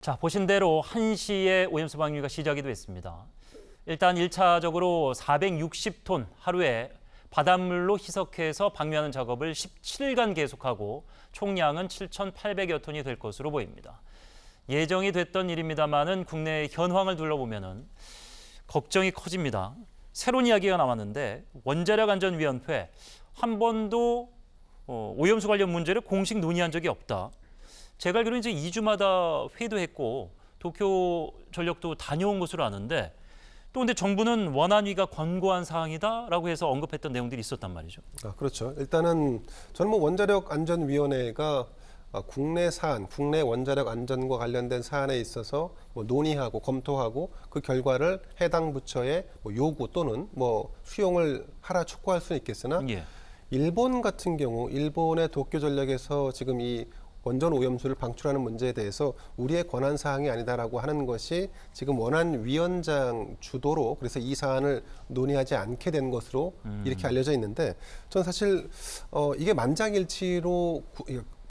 자, 보신 대로 1시에 오염수 방류가 시작이 됐습니다. 일단 1차적으로 460톤 하루에 바닷물로 희석해서 방류하는 작업을 17일간 계속하고 총량은 7,800여 톤이 될 것으로 보입니다. 예정이 됐던 일입니다만은 국내 현황을 둘러보면은 걱정이 커집니다. 새로운 이야기가 나왔는데 원자력안전위원회 한 번도 오염수 관련 문제를 공식 논의한 적이 없다. 제가 알기로는 이제 2주마다 회의도 했고 도쿄 전력도 다녀온 것으로 아는데 또 근데 정부는 원안위가 권고한 사항이다라고 해서 언급했던 내용들이 있었단 말이죠. 그렇죠. 일단은 저는 원자력안전위원회가 국내 사안, 국내 원자력 안전과 관련된 사안에 있어서 논의하고 검토하고 그 결과를 해당 부처에 요구 또는 수용을 하라 촉구할 수는 있겠으나 예. 일본 같은 경우 일본의 도쿄 전력에서 지금 이 원전 오염수를 방출하는 문제에 대해서 우리의 권한 사항이 아니다라고 하는 것이 지금 원안위원장 주도로 그래서 이 사안을 논의하지 않게 된 것으로 이렇게 알려져 있는데 저는 사실 이게 만장일치로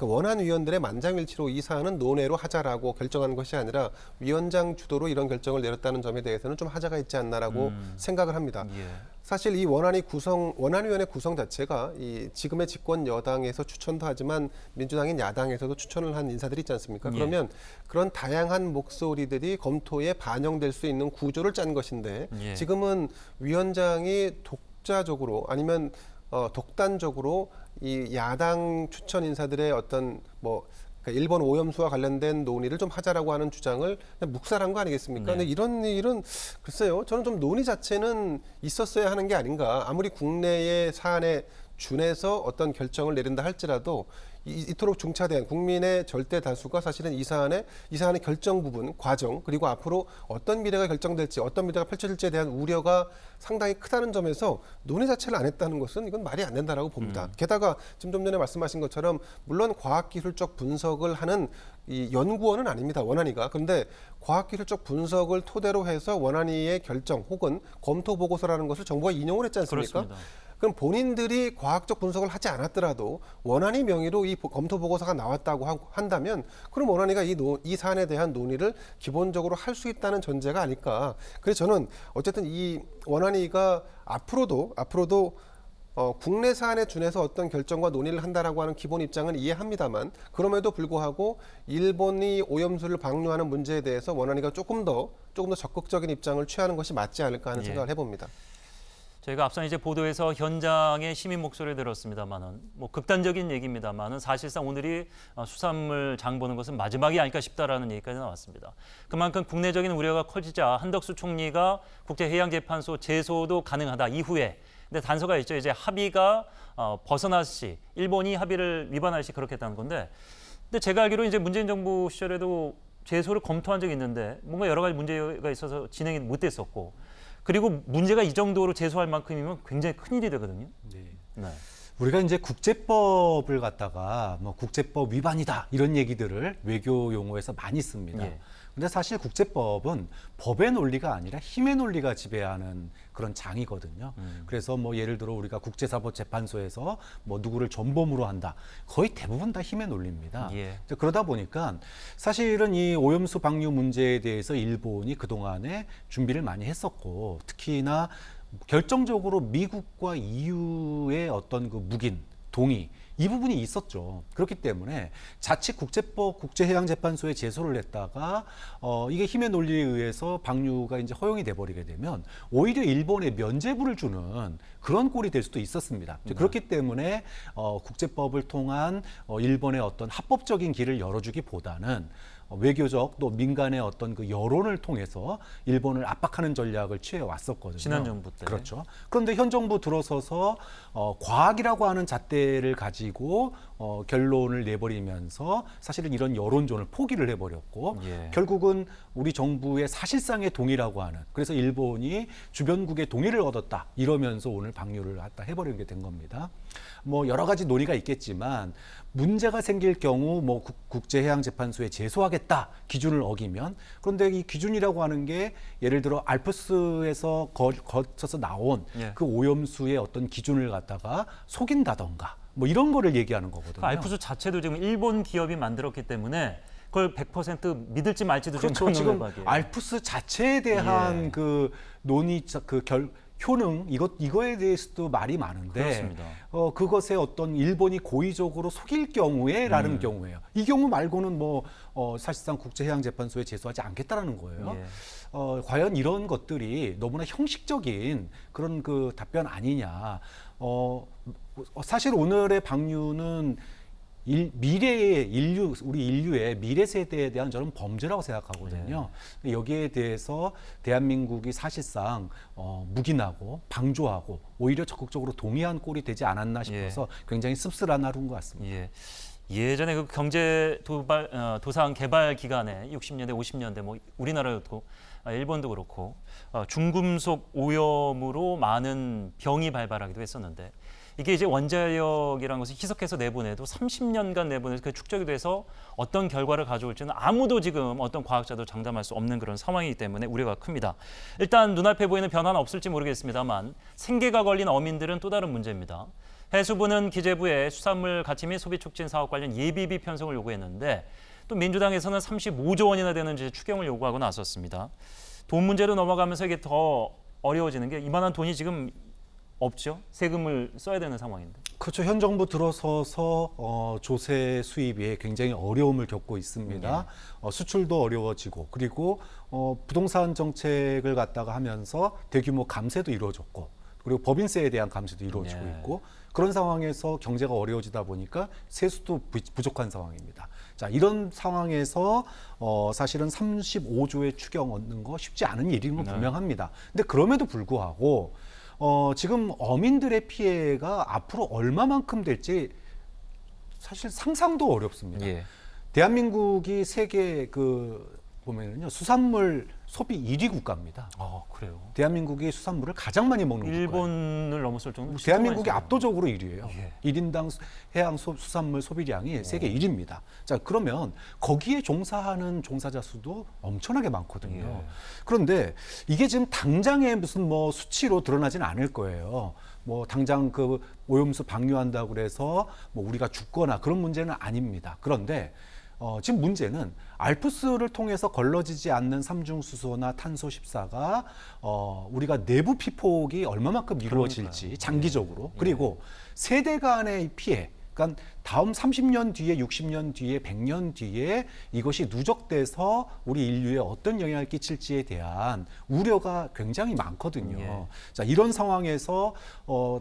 원안위원들의 만장일치로 이 사안은 논외로 하자라고 결정한 것이 아니라 위원장 주도로 이런 결정을 내렸다는 점에 대해서는 좀 하자가 있지 않나라고 생각을 합니다. 예. 사실 이 원안위원회 구성 자체가 이 지금의 집권 여당에서 추천도 하지만 민주당인 야당에서도 추천을 한 인사들이 있지 않습니까? 예. 그러면 그런 다양한 목소리들이 검토에 반영될 수 있는 구조를 짠 것인데 예. 지금은 위원장이 독자적으로 아니면 독단적으로 이 야당 추천 인사들의 어떤 그러니까 일본 오염수와 관련된 논의를 좀 하자라고 하는 주장을 그냥 묵살한 거 아니겠습니까? 네. 근데 이런 일은 글쎄요, 저는 좀 논의 자체는 있었어야 하는 게 아닌가. 아무리 국내의 사안에 준해서 어떤 결정을 내린다 할지라도 이토록 중차대한 국민의 절대 다수가 사실은 이 사안의 결정 부분, 과정 그리고 앞으로 어떤 미래가 결정될지 어떤 미래가 펼쳐질지에 대한 우려가 상당히 크다는 점에서 논의 자체를 안 했다는 것은 이건 말이 안 된다라고 봅니다. 게다가 좀 전에 말씀하신 것처럼 물론 과학기술적 분석을 하는 이 연구원은 아닙니다. 원안위가. 그런데 과학기술적 분석을 토대로 해서 원안위의 결정 혹은 검토 보고서라는 것을 정부가 인용을 했지 않습니까? 그렇습니다. 그럼 본인들이 과학적 분석을 하지 않았더라도 원안위 명의로 이 검토 보고서가 나왔다고 한다면 그럼 원안위가 이 사안에 대한 논의를 기본적으로 할 수 있다는 전제가 아닐까. 그래서 저는 어쨌든 이 원안위가 앞으로도 국내 사안에 준해서 어떤 결정과 논의를 한다라고 하는 기본 입장은 이해합니다만 그럼에도 불구하고 일본이 오염수를 방류하는 문제에 대해서 원안위가 조금 더 적극적인 입장을 취하는 것이 맞지 않을까 하는 생각을 해봅니다. 저희가 앞서 이제 보도에서 현장의 시민 목소리를 들었습니다만은 극단적인 얘기입니다만은 사실상 오늘이 수산물 장 보는 것은 마지막이 아닐까 싶다라는 얘기까지 나왔습니다. 그만큼 국내적인 우려가 커지자 한덕수 총리가 국제해양재판소 제소도 가능하다 이후에 근데 단서가 있죠. 이제 합의가 벗어날 시 일본이 합의를 위반할 시 그렇게 했다는 건데 근데 제가 알기로 이제 문재인 정부 시절에도 제소를 검토한 적이 있는데 뭔가 여러 가지 문제가 있어서 진행이 못 됐었고 그리고 문제가 이 정도로 제소할 만큼이면 굉장히 큰일이 되거든요. 네. 우리가 이제 국제법을 갖다가 국제법 위반이다 이런 얘기들을 외교 용어에서 많이 씁니다. 예. 근데 사실 국제법은 법의 논리가 아니라 힘의 논리가 지배하는 그런 장이거든요. 그래서 예를 들어 우리가 국제사법재판소에서 누구를 전범으로 한다. 거의 대부분 다 힘의 논리입니다. 예. 그러다 보니까 사실은 이 오염수 방류 문제에 대해서 일본이 그동안에 준비를 많이 했었고 특히나 결정적으로 미국과 EU의 어떤 그 묵인, 동의 이 부분이 있었죠. 그렇기 때문에 자칫 국제해양재판소에 제소를 했다가 이게 힘의 논리에 의해서 방류가 이제 허용이 돼버리게 되면 오히려 일본에 면죄부를 주는 그런 꼴이 될 수도 있었습니다. 그렇기 때문에 국제법을 통한 일본의 어떤 합법적인 길을 열어주기보다는 외교적 또 민간의 어떤 그 여론을 통해서 일본을 압박하는 전략을 취해 왔었거든요. 지난 정부 때. 그렇죠. 그런데 현 정부 들어서서 과학이라고 하는 잣대를 가지고 결론을 내버리면서 사실은 이런 여론전을 포기를 해버렸고 예. 결국은 우리 정부의 사실상의 동의라고 하는 그래서 일본이 주변국의 동의를 얻었다 이러면서 오늘 방류를 갖다 해버리게 된 겁니다. 여러 가지 논의가 있겠지만 문제가 생길 경우 국제해양재판소에 제소하겠다 기준을 어기면 그런데 이 기준이라고 하는 게 예를 들어 알프스에서 거쳐서 나온 예. 그 오염수의 어떤 기준을 갖다가 속인다던가 이런 거를 얘기하는 거거든요. 알프스 자체도 지금 일본 기업이 만들었기 때문에 그걸 100% 믿을지 말지도 그렇죠. 지금 논의박이에요. 알프스 자체에 대한 예. 그 논의 효능 이거에 대해서도 말이 많은데 그렇습니다. 그것에 어떤 일본이 고의적으로 속일 경우에라는 경우예요. 이 경우 말고는 뭐 사실상 국제해양재판소에 제소하지 않겠다라는 거예요. 예. 과연 이런 것들이 너무나 형식적인 그런 그 답변 아니냐. 사실 오늘의 방류는 미래의 우리 인류의 미래 세대에 대한 저는 범죄라고 생각하거든요. 여기에 대해서 대한민국이 사실상 묵인하고 방조하고 오히려 적극적으로 동의한 꼴이 되지 않았나 싶어서 굉장히 씁쓸한 하루인 것 같습니다. 예. 예전에 그 경제 도상 개발 기간에 60년대, 50년대 뭐 우리나라도 일본도 그렇고 중금속 오염으로 많은 병이 발발하기도 했었는데 이게 이제 원자력이라는 것을 희석해서 내보내도 30년간 내보내서 그 축적이 돼서 어떤 결과를 가져올지는 아무도 지금 어떤 과학자도 장담할 수 없는 그런 상황이기 때문에 우려가 큽니다. 일단 눈앞에 보이는 변화는 없을지 모르겠습니다만 생계가 걸린 어민들은 또 다른 문제입니다. 해수부는 기재부에 수산물 가치 및 소비 촉진 사업 관련 예비비 편성을 요구했는데 또 민주당에서는 35조 원이나 되는 추경을 요구하고 나섰습니다. 돈 문제로 넘어가면서 이게 더 어려워지는 게 이만한 돈이 지금 없죠. 세금을 써야 되는 상황인데. 그렇죠. 현 정부 들어서서 조세 수입에 굉장히 어려움을 겪고 있습니다. 수출도 어려워지고 그리고 부동산 정책을 갖다가 하면서 대규모 감세도 이루어졌고 그리고 법인세에 대한 감세도 이루어지고 있고 그런 상황에서 경제가 어려워지다 보니까 세수도 부족한 상황입니다. 자, 이런 상황에서 사실은 35조의 추경 얻는 거 쉽지 않은 일인 건 분명합니다. 근데 그럼에도 불구하고 지금 어민들의 피해가 앞으로 얼마만큼 될지 사실 상상도 어렵습니다. 예. 대한민국이 세계 보면은요 수산물 소비 1위 국가입니다. 그래요. 대한민국이 수산물을 가장 많이 먹는 국가예요. 일본을 넘어설 정도로 대한민국이 압도적으로 1위예요. 예. 1인당 해양 수산물 소비량이 세계 1위입니다. 자, 그러면 거기에 종사하는 종사자 수도 엄청나게 많거든요. 예. 그런데 이게 지금 당장에 무슨 뭐 수치로 드러나진 않을 거예요. 뭐 당장 그 오염수 방류한다고 그래서 뭐 우리가 죽거나 그런 문제는 아닙니다. 그런데 지금 문제는 알프스를 통해서 걸러지지 않는 삼중수소나 탄소 14가 우리가 내부 피폭이 얼마만큼 이루어질지 장기적으로 그리고 세대 간의 피해 그러니까 다음 30년 뒤에 60년 뒤에 100년 뒤에 이것이 누적돼서 우리 인류에 어떤 영향을 끼칠지에 대한 우려가 굉장히 많거든요. 자, 이런 상황에서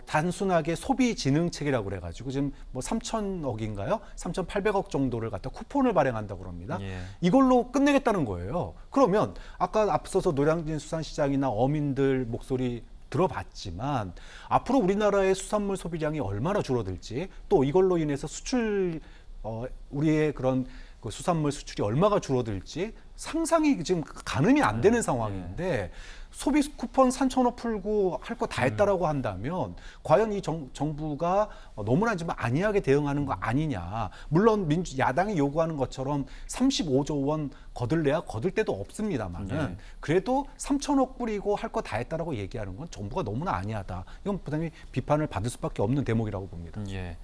단순하게 소비 진흥책이라고 그래가지고 지금 뭐 3천억인가요? 3,800억 정도를 갖다 쿠폰을 발행한다고 그럽니다. 이걸로 끝내겠다는 거예요. 그러면 아까 앞서서 노량진 수산시장이나 어민들 목소리 들어봤지만 앞으로 우리나라의 수산물 소비량이 얼마나 줄어들지 또 이걸로 인해서 우리의 그런 그 수산물 수출이 얼마가 줄어들지 상상이 지금 가늠이 안 되는 상황인데 소비 쿠폰 3,000억 풀고 할 거 다 했다라고 한다면 과연 이 정부가 너무나 좀 안이하게 대응하는 거 아니냐. 물론 야당이 요구하는 것처럼 35조 원 거들래야 거들 데도 없습니다만은 그래도 3,000억 뿌리고 할 거 다 했다라고 얘기하는 건 정부가 너무나 안이하다. 이건 부당히 비판을 받을 수밖에 없는 대목이라고 봅니다. 예.